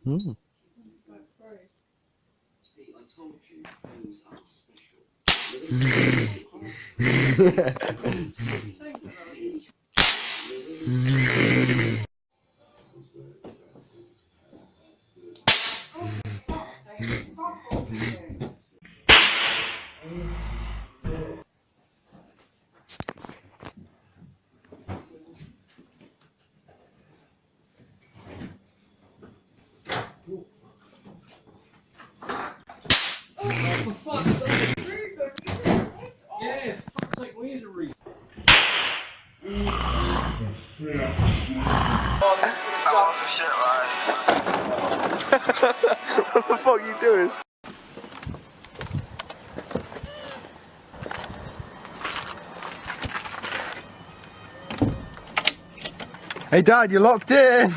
Mm. See, I told you things are special. For fuck's sake! Yeah, fuck's sake, where's the reason? What the fuck are you doing? Hey Dad, you're locked in!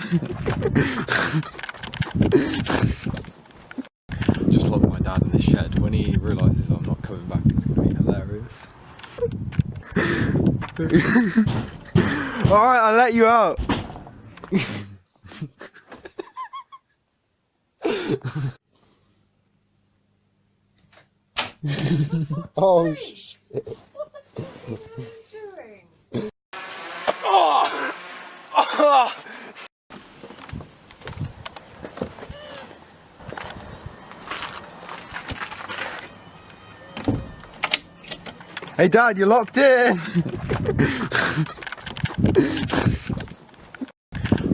Just lock my dad in the shed. When he realises I'm not coming back, it's going to be hilarious. Alright, I'll let you out. Oh shit. What the fuck are you doing? Hey Dad, you're locked in!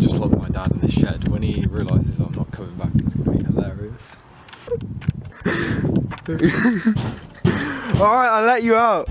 Just lock my dad in the shed. When he realises I'm not coming back, it's going to be hilarious. Alright, I'll let you out.